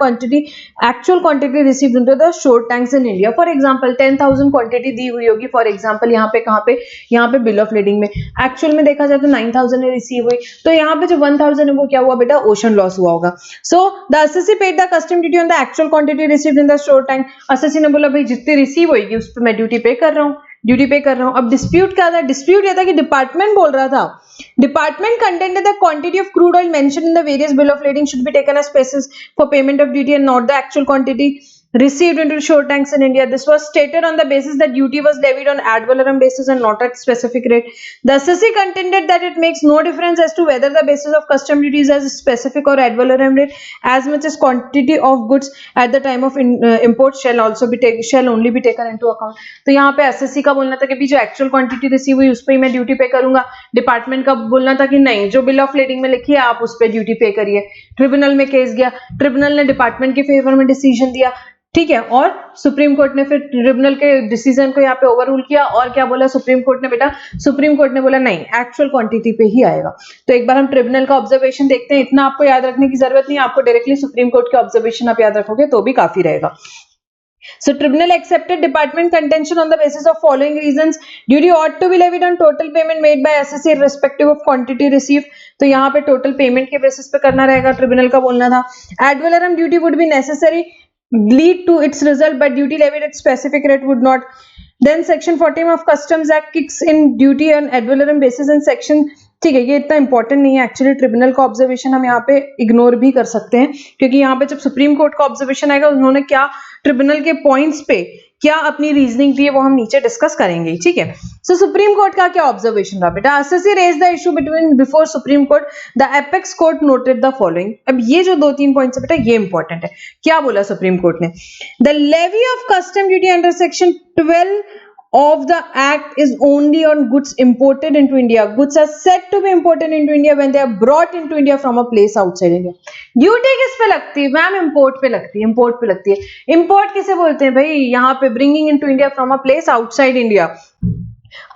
actual quantity received into the shore tanks in India. For example, 10,000 quantity दी हुई होगी for example यहाँ पे, कहाँ पे, यहाँ पे bill of lading में, actual में देखा जाए तो 9,000 रिसीव हुई, तो यहाँ पे जो 1,000 है वो क्या हुआ बेटा, ocean loss हुआ होगा। So the SSC paid the custom duty on the actual quantity received in the shore tank। SSC ने बोला भाई जितनी रिसीव होगी उस पर मैं ड्यूटी पे कर रहा हूँ, ड्यूटी पे कर रहा हूं। अब डिस्प्यूट क्या था, डिस्प्यूट यह था कि डिपार्टमेंट बोल रहा था, department contended the quantity of crude oil mentioned in the various bill of lading should be taken as basis for payment of duty and not the actual quantity received into shore tanks in India. This was stated on the basis that duty was levied on ad valorem basis and not at specific rate. The SSC contended that it makes no difference as to whether the basis of custom duty is as specific or ad valorem rate, as much as quantity of goods at the time of import shall only be taken into account. तो यहाँ पे SSC का बोलना था कि भी जो एक्चुअल क्वांटिटी रिसीव हुई उस पर ही मैं ड्यूटी पे करूंगा। डिपार्टमेंट का बोलना था कि नहीं, जो बिल ऑफ लेडिंग में लिखी है आप उस पर ड्यूटी पे करिए। ट्रिब्यूनल में केस गया, ट्रिब्यूनल ने डिपार्टमेंट के फेवर में डिसीजन दिया, ठीक है, और सुप्रीम कोर्ट ने फिर ट्रिब्यूनल के डिसीजन को यहाँ पे ओवररूल किया। और क्या बोला सुप्रीम कोर्ट ने बेटा, सुप्रीम कोर्ट ने बोला नहीं, एक्चुअल क्वांटिटी पे ही आएगा। तो एक बार हम ट्रिब्यूनल का ऑब्जर्वेशन देखते हैं, इतना आपको याद रखने की जरूरत नहीं, आपको डायरेक्टली सुप्रीम कोर्ट के ऑब्जर्वेशन आप याद रखोगे तो भी काफी रहेगा। So tribunal accepted department contention on the basis of following reasons: duty ought to be levied on total payment made by SSC irrespective of quantity received। तो यहाँ पे टोटल पेमेंट के बेसिस पे करना रहेगा, ट्रिब्यूनल का बोलना था। Ad valorem duty would be necessary lead to its result, but duty levied at specific rate would not। Then section 14 of Customs Act kicks in duty on ad valorem basis and section, ठीक है, ये इतना इंपॉर्टेंट नहीं है एक्चुअली। ट्रिब्यूनल का ऑब्जर्वेशन हम यहाँ पे इग्नोर भी कर सकते हैं, क्योंकि यहाँ पे जब सुप्रीम कोर्ट का ऑब्जर्वेशन आएगा उन्होंने क्या ट्रिब्यूनल के पॉइंट्स पे क्या अपनी रीजनिंग दी है वो हम नीचे डिस्कस करेंगे, ठीक है। सो सुप्रीम कोर्ट का क्या ऑब्जर्वेशन रहा बेटा, SSC raise the issue between before supreme court, the apex court noted the following. अब ये जो 2-3 पॉइंट्स है बेटा ये इंपॉर्टेंट है। क्या बोला सुप्रीम कोर्ट ने, the levy of custom duty under section 12 of the act is only on goods imported into India. Goods are said to be imported into India when they are brought into India from a place outside India. Duty किस पे लगती है मैम, इंपोर्ट पे लगती है, इंपोर्ट पे लगती है। इंपोर्ट किसे बोलते हैं भाई, यहाँ पे bringing into India from a place outside India.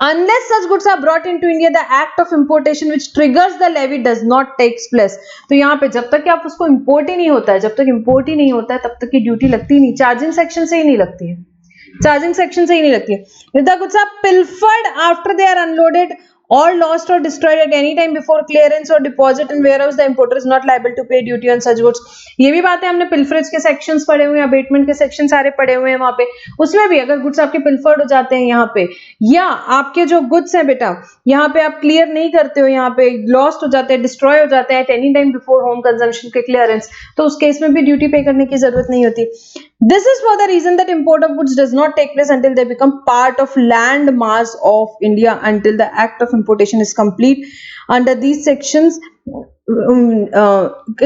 Unless such goods are brought into India, the act of importation which triggers the levy does not takes place। तो यहाँ पे जब तक कि आप उसको इंपोर्ट ही नहीं होता है, जब तक इंपोर्ट ही नहीं होता है तब तक की ड्यूटी लगती नहीं, चार्जिंग सेक्शन से ही नहीं लगती है, चार्जिंग सेक्शन से ही नहीं लगती है। If the goods are pilfered after they are unloaded or lost or destroyed at any time before clearance or deposit in warehouse, the importer is not liable to pay duty on such goods। ये भी बात है, हमने पिल्फरेज के सेक्शंस पढ़े हुए हैं, अबेटमेंट के सेक्शन सारे पढ़े हुए हैं वहां पे, उसमें भी अगर गुड्स आपके पिल्फर्ड हो जाते हैं यहाँ पे, या आपके जो गुड्स हैं बेटा यहाँ पे आप क्लियर नहीं करते हो, यहाँ पे लॉस्ट हो जाते हैं, डिस्ट्रॉय हो जाते हैं eight any time before home consumption के क्लियरेंस, तो उस केस में भी ड्यूटी पे करने की जरूरत नहीं होती। This is for the reason that import of goods does not take place until they become part of land mass of India, until the act of importation is complete under these sections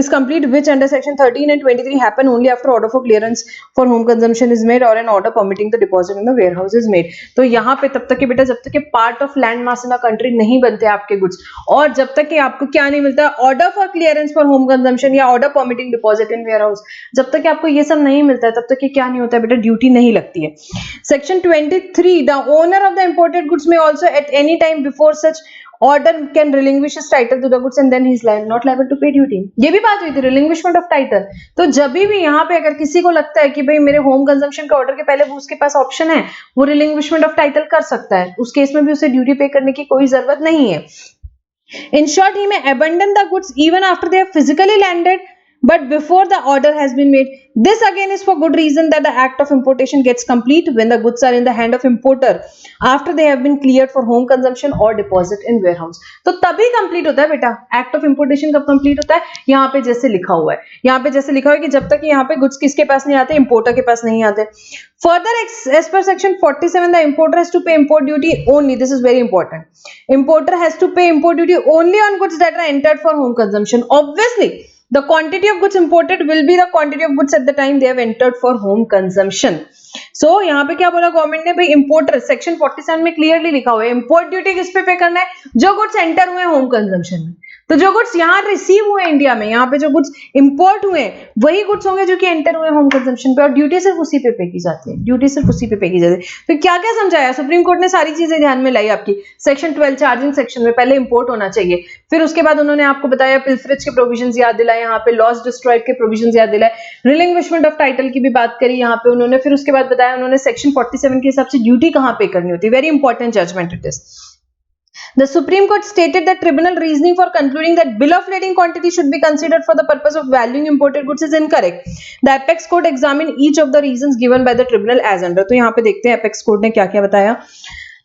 is complete, which under section 13 and 23 happen only after order for clearance for home consumption is made or an order permitting the deposit in the warehouse is made। तो यहाँ पे तब तक कि बेटा जब तक कि part of land mass in a country नहीं बनते आपके गुड्स, और जब तक कि आपको क्या नहीं मिलता, order for clearance for home consumption या order permitting deposit in warehouse, जब तक कि आपको ये सब नहीं मिलता है तब तक कि क्या नहीं होता है बेटा, ड्यूटी नहीं लगती है। Section 23, the owner of the imported goods may also at any time before such order can relinquish his title to the goods and then he is not liable to pay duty। ये भी बात हुई थी relinquishment of title। तो जब भी यहाँ पे अगर किसी को लगता है कि भाई मेरे होम कंजम्पशन के ऑर्डर के पहले वो उसके पास ऑप्शन है, वो relinquishment of title कर सकता है, उस केस में भी उसे ड्यूटी पे करने की कोई जरूरत नहीं है। In short, he may abandon the goods even after they have physically landed, but before the order has been made This again is for good reason that the act of importation gets complete when the goods are in the hand of importer after they have been cleared for home consumption or deposit in warehouse. तो तभी complete होता है बेटा, act of importation कब complete होता है? यहाँ पे जैसे लिखा हुआ है, यहाँ पे जैसे लिखा हुआ है कि जब तक यहाँ पे goods किसके पास नहीं आते, importer के पास नहीं आते. Further, as per section 47, the importer has to pay import duty only. This is very important. Importer has to pay import duty only on goods that are entered for home consumption. Obviously, the quantity of goods imported will be the quantity of goods at the time they have entered for home consumption. So यहाँ पे क्या बोला गवर्नमेंट ने भाई, इंपोर्टर सेक्शन 47 में क्लियरली लिखा हुआ है इंपोर्ट ड्यूटी किस पे करना है, जो गुड्स एंटर हुए होम कंजम्पशन में. तो जो गुड्स यहाँ रिसीव हुए इंडिया में, यहाँ पे जो गुड्स इंपोर्ट हुए वही गुड्स होंगे जो कि एंटर हुए होम कंजम्पशन पे, और ड्यूटी सिर्फ उसी पे की जाती है, ड्यूटी सिर्फ उसी पे की जाती है. तो क्या क्या समझाया सुप्रीम कोर्ट ने, सारी चीजें ध्यान में लाई आपकी. सेक्शन 12 चार्जिंग सेक्शन में पहले इंपोर्ट होना चाहिए, फिर उसके बाद उन्होंने आपको बताया पिल्फरेज के प्रोविजंस याद दिलाए, यहाँ पे लॉस डिस्ट्रॉयड के प्रोविजंस याद दिलाए, रिलिंग्विशमेंट ऑफ टाइटल की भी बात करी यहाँ पे उन्होंने, फिर उसके बाद बताया उन्होंने सेक्शन 47 के हिसाब से ड्यूटी कहाँ पे करनी होती है. Very important judgement it is. The Supreme Court stated that tribunal reasoning for concluding that bill of lading quantity should be considered for the purpose of valuing imported goods is incorrect. The apex court examined each of the reasons given by the tribunal as under. तो यहाँ पे देखते हैं apex court ने क्या क्या बताया.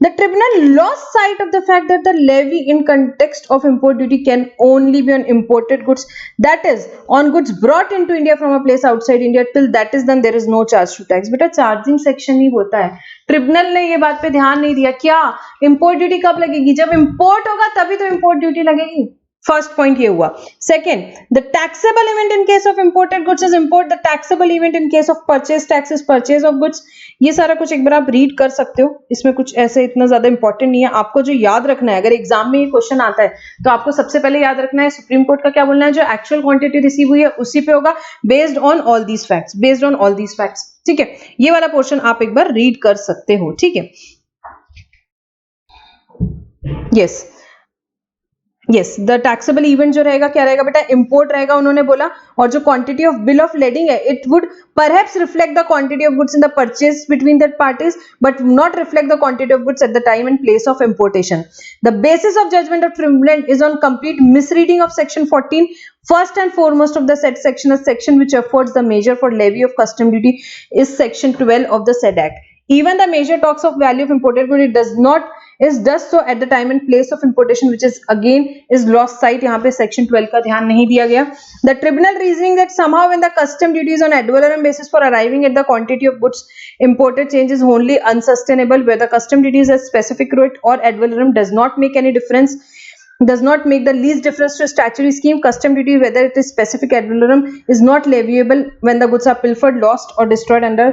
The tribunal lost sight of the fact that the levy in context of import duty can only be on imported goods, that is on goods brought into India from a place outside India. Till that is done, there is no charge to tax. बेटा चार्जिंग सेक्शन ही होता है. ट्रिब्यूनल ने ये बात पे ध्यान नहीं दिया. क्या इंपोर्ट ड्यूटी कब लगेगी, जब इंपोर्ट होगा तभी तो इंपोर्ट ड्यूटी लगेगी. फर्स्ट पॉइंट ये हुआ. Second, the taxable event in case of imported goods is import. The taxable event in case of purchase tax is purchase of goods. ये सारा कुछ एक बार आप रीड कर सकते हो, इसमें कुछ ऐसे इतना ज्यादा इंपॉर्टेंट नहीं है. आपको जो याद रखना है, अगर एग्जाम में ये क्वेश्चन आता है तो आपको सबसे पहले याद रखना है सुप्रीम कोर्ट का क्या बोलना है, जो एक्चुअल क्वांटिटी रिसीव हुई है उसी पे होगा, based on all these facts, based on all these facts. ठीक है, ये वाला पोर्शन आप एक बार रीड कर सकते हो. ठीक है, yes yes, the taxable event जो रहेगा क्या रहेगा बेटा, इंपोर्ट रहेगा उन्होंने बोला, और जो quantity of bill of lading है it would perhaps reflect the quantity of goods in the purchase between that parties but not reflect the quantity of goods at the time and place of importation. The basis of judgment of tribunal is on complete misreading of section 14. First and foremost of the said section, a section which affords the measure for levy of custom duty is section 12 of the said act. Even the measure talks of value of imported good, it does so at the time and place of importation, which is again is lost sight. यहाँ पे section 12 का ध्यान नहीं दिया गया. The tribunal reasoning that somehow when the custom duty is on ad valorem basis for arriving at the quantity of goods imported change is wholly unsustainable, where the custom duty is a specific rate or ad valorem does not make any difference, does not make the least difference to a statutory scheme. Custom duty, whether it is specific ad valorem, is not leviable when the goods are pilfered, lost or destroyed under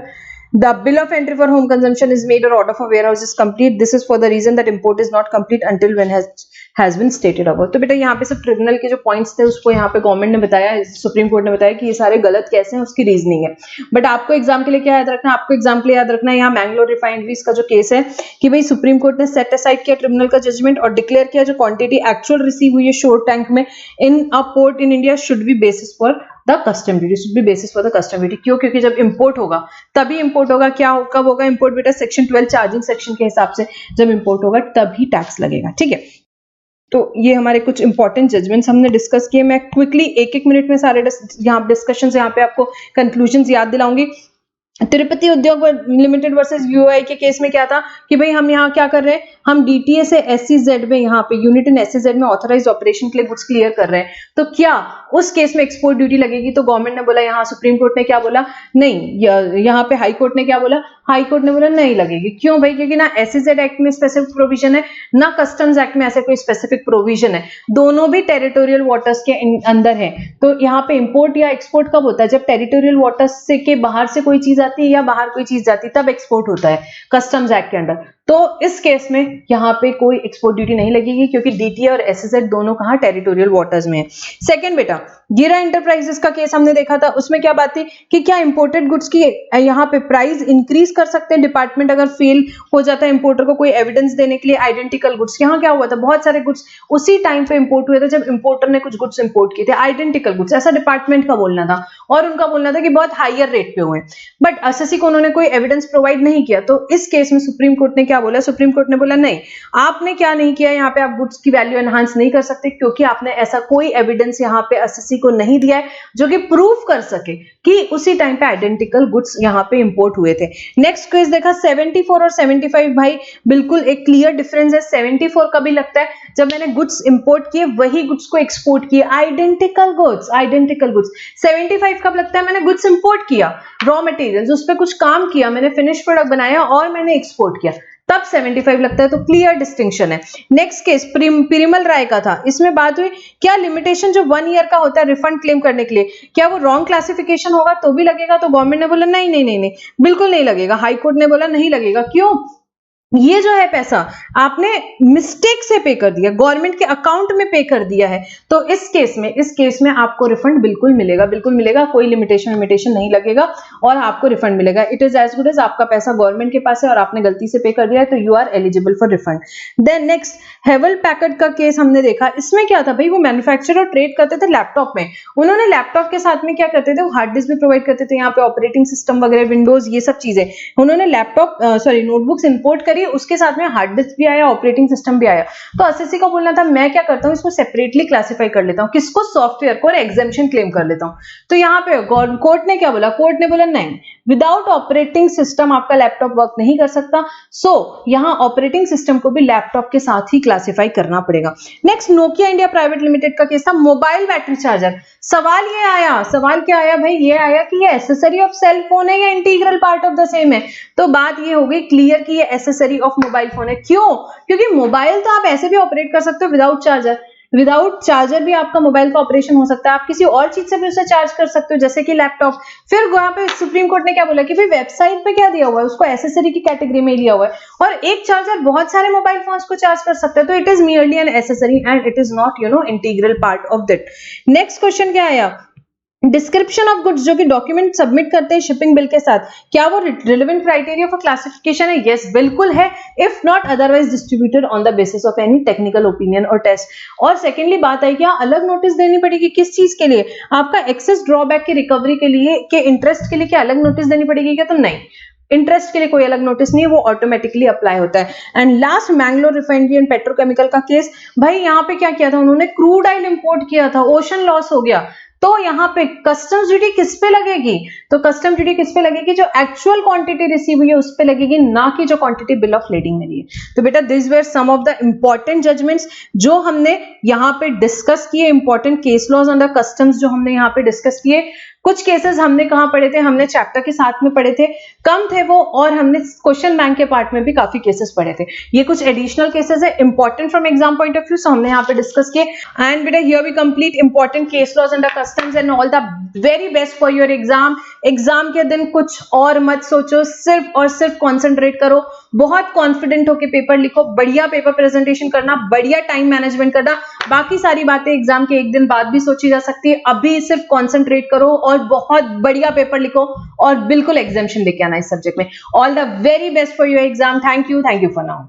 the bill of entry for home consumption is made or order for warehouse is complete. This is for the reason that import is not complete until when has been stated above. तो बेटा यहाँ पे सब ट्रिब्यूनल के जो पॉइंट्स थे उसको यहाँ पे गवर्नमेंट ने बताया, सुप्रीम कोर्ट ने बताया कि ये सारे गलत कैसे हैं, उसकी रीजनिंग है. बट आपको एग्जाम के लिए क्या याद रखना है, आपको एग्जाम के लिए याद रखना है यहाँ मैंगलोर रिफाइनरीज का जो केस है कि भाई सुप्रीम कोर्ट ने सेट असाइड किया ट्रिब्यूनल का जजमेंट और डिक्लेयर किया जो क्वांटिटी एक्चुअल रिसीव हुई है शोर टैंक में in a port in India should be basis for the custom duty, should be basis for the custom duty. क्यों, क्योंकि जब इंपोर्ट होगा तभी इंपोर्ट होगा. क्या कब होगा इंपोर्ट बेटा, सेक्शन 12 चार्जिंग सेक्शन के हिसाब से जब इंपोर्ट होगा तभी टैक्स लगेगा. ठीक है, तो ये हमारे कुछ इंपॉर्टेंट जजमेंट्स हमने डिस्कस किए. मैं क्विकली एक एक मिनट में सारे यहाँ डिस्कशन यहाँ पे आपको कंक्लूजन याद दिलाऊंगी. तिरुपति उद्योग लिमिटेड वर्सेस यूआई के केस में क्या था कि भाई हम यहाँ क्या कर रहे हैं, हम डीटीए से एससीजेड में यहाँ पे यूनिट इन एससीजेड में ऑथराइज्ड ऑपरेशन के लिए गुड्स क्लियर कर रहे हैं. तो क्या उस केस में एक्सपोर्ट ड्यूटी लगेगी? तो गवर्नमेंट ने बोला, यहाँ सुप्रीम कोर्ट ने क्या बोला, नहीं. यहाँ पे हाई कोर्ट ने क्या बोला, हाई कोर्ट ने बोला नहीं लगेगी. क्यों भाई, क्योंकि ना एससीजेड एक्ट में स्पेसिफिक प्रोविजन है ना कस्टम्स एक्ट में ऐसे कोई स्पेसिफिक प्रोविजन है, दोनों भी टेरिटोरियल वाटर्स के अंदर है. तो यहाँ पे इंपोर्ट या एक्सपोर्ट कब होता है, जब टेरिटोरियल वाटर्स से के बाहर से कोई चीज आती है या बाहर कोई चीज जाती है तब एक्सपोर्ट होता है कस्टम्स एक्ट के अंडर. तो इस केस में यहाँ पे कोई एक्सपोर्ट ड्यूटी नहीं लगेगी क्योंकि डीटीए और एसएसजेड दोनों कहाँ, टेरिटोरियल वाटर्स में है. सेकंड बेटा, गिरा एंटरप्राइजेस का केस हमने देखा था, उसमें क्या बात थी कि क्या इंपोर्टेड गुड्स की यहाँ पे प्राइस इंक्रीज कर सकते हैं डिपार्टमेंट अगर फेल हो जाता है इंपोर्टर को कोई एविडेंस देने के लिए आइडेंटिकल गुड्स. यहाँ क्या हुआ था, बहुत सारे गुड्स उसी टाइम पे इंपोर्ट हुए थे जब इंपोर्टर ने कुछ गुड्स इंपोर्ट किए थे, आइडेंटिकल गुड्स, ऐसा डिपार्टमेंट का बोलना था और उनका बोलना था कि बहुत हायर रेट पे हुए. बट एसएससी को उन्होंने कोई एविडेंस प्रोवाइड नहीं किया. तो इस केस में सुप्रीम कोर्ट ने क्या बोला, सुप्रीम कोर्ट ने बोला नहीं, आपने क्या नहीं किया, यहाँ पे आप गुड्स की वैल्यू एनहांस नहीं कर सकते क्योंकि आपने ऐसा कोई एविडेंस यहाँ पे एसएससी को नहीं दिया है जो कि प्रूव कर सके कि उसी टाइम पे आइडेंटिकल गुड्स यहाँ पे इंपोर्ट हुए थे। नेक्स्ट क्वेश्चन देखा 74 और 75, भाई बिल्कुल एक क्लियर डिफरेंस है। 74 कभी लगता है जब मैंने गुड्स इंपोर्ट किए वही गुड्स को एक्सपोर्ट किए, आइडेंटिकल गुड्स, आइडेंटिकल गुड्स। 75 कब लगता है मैंने गुड्स इंपोर्ट किया, रॉ मटेरियल्स, उस पर कुछ काम किया, मैंने फिनिश प्रोडक्ट बनाया और मैंने एक्सपोर्ट किया, तब 75 लगता है। तो क्लियर डिस्टिंक्शन है। नेक्स्ट केस पिरीमल राय का था, इसमें बात हुई क्या लिमिटेशन जो 1 ईयर का होता है रिफंड क्लेम करने के लिए, क्या वो रॉन्ग क्लासिफिकेशन होगा तो भी लगेगा? तो गवर्नमेंट ने बोला नहीं नहीं नहीं नहीं, बिल्कुल नहीं लगेगा। हाई कोर्ट ने बोला नहीं लगेगा। क्यों? ये जो है पैसा आपने मिस्टेक से पे कर दिया, गवर्नमेंट के अकाउंट में पे कर दिया है, तो इस केस में आपको रिफंड बिल्कुल मिलेगा, बिल्कुल मिलेगा, कोई लिमिटेशन नहीं लगेगा और आपको रिफंड मिलेगा। It is as good as आपका पैसा गवर्नमेंट के पास है और आपने गलती से पे कर दिया है तो you are eligible for refund. Then next Hewlett Packard का केस हमने देखा, इसमें क्या था भाई, वो मैन्युफैक्चर और ट्रेड करते थे लैपटॉप में, उन्होंने लैपटॉप के साथ में क्या करते थे, वो हार्ड डिस्क भी प्रोवाइड करते थे, यहाँ पे ऑपरेटिंग सिस्टम वगैरह, विंडोज, ये सब चीजें, उन्होंने लैपटॉप नोटबुक्स इंपोर्ट करी, उसके साथ में हार्ड डिस्क भी आया, ऑपरेटिंग सिस्टम भी आया। तो एसएससी का बोलना था मैं क्या करता हूं, इसको सेपरेटली क्लासिफाई कर लेता हूं, किसको, सॉफ्टवेयर को, और एग्जेम्पशन क्लेम कर लेता हूं। तो यहाँ पे कोर्ट ने क्या बोला, कोर्ट ने बोला नहीं, विदाउट ऑपरेटिंग सिस्टम आपका लैपटॉप वर्क नहीं कर सकता, सो यहाँ ऑपरेटिंग सिस्टम को भी लैपटॉप के साथ ही क्लासिफाई करना पड़ेगा। Next Nokia India private limited का केस था, मोबाइल बैटरी चार्जर। सवाल क्या आया भाई, ये आया कि ये एसेसरी ऑफ सेल फोन है या integral part of the same है। तो बात ये हो गई क्लियर कि ये एसेसरी ऑफ मोबाइल फोन है। क्यों? क्योंकि मोबाइल तो आप ऐसे भी ऑपरेट कर सकते हो विदाउट चार्जर भी आपका मोबाइल का ऑपरेशन हो सकता है, आप किसी और चीज से भी उसे चार्ज कर सकते हो जैसे कि लैपटॉप। फिर वहां पे सुप्रीम कोर्ट ने क्या बोला कि भाई वेबसाइट पे क्या दिया हुआ है, उसको एसेसरी की कैटेगरी में लिया हुआ है और एक चार्जर बहुत सारे मोबाइल फोन्स को चार्ज कर सकता है, तो it is merely an accessory and it is not integral part of that. Next question क्या आया, डिस्क्रिप्शन ऑफ गुड्स, जो कि डॉक्यूमेंट सबमिट करते हैं शिपिंग बिल के साथ, क्या वो रिलेवेंट क्राइटेरिया फॉर क्लासिफिकेशन है? यस बिल्कुल है, if not otherwise distributed on the basis of any technical opinion और टेस्ट। और सेकेंडली बात आई क्या, अलग नोटिस देनी पड़ेगी, किस चीज के लिए, आपका एक्सेस ड्रॉबैक की रिकवरी के लिए, के इंटरेस्ट के लिए क्या अलग नोटिस देनी पड़ेगी क्या? तो नहीं, इंटरेस्ट के लिए कोई अलग नोटिस नहीं है, वो ऑटोमेटिकली अप्लाई होता है। And last Mangalore refinery and petrochemical का केस, भाई यहाँ पे क्या किया था उन्होंने, क्रूड ऑयल इंपोर्ट किया था, ओशन लॉस हो गया, तो यहाँ पे कस्टम्स ड्यूटी किस पे लगेगी, तो कस्टम ड्यूटी किस पे लगेगी, जो एक्चुअल क्वांटिटी रिसीव हुई है उस पे लगेगी, ना कि जो क्वांटिटी बिल ऑफ लेडिंग में दी है। तो बेटा this were some of the important judgements जो हमने यहाँ पे डिस्कस किए, important case laws under customs जो हमने यहाँ पे डिस्कस किए। कुछ केसेस हमने कहाँ पढ़े थे, हमने चैप्टर के साथ में पढ़े थे, कम थे वो, और हमने क्वेश्चन बैंक के पार्ट में भी काफी केसेस पढ़े थे। ये कुछ एडिशनल केसेस है important from exam point of view, so हमने यहाँ पे डिस्कस किए। एंड बेटा here we complete important case laws under customs and all the very best for your exam. Exam के दिन कुछ और मत सोचो, सिर्फ और सिर्फ कॉन्सेंट्रेट करो, बहुत कॉन्फिडेंट होकर पेपर लिखो, बढ़िया पेपर प्रेजेंटेशन करना, बढ़िया टाइम मैनेजमेंट करना, बाकी सारी बातें एग्जाम के एक दिन बाद भी सोची जा सकती है, अभी सिर्फ कॉन्सेंट्रेट करो और बहुत बढ़िया पेपर लिखो और बिल्कुल एग्जामिनेशन लेके आना इस सब्जेक्ट में। All the very best for your exam. Thank you for now.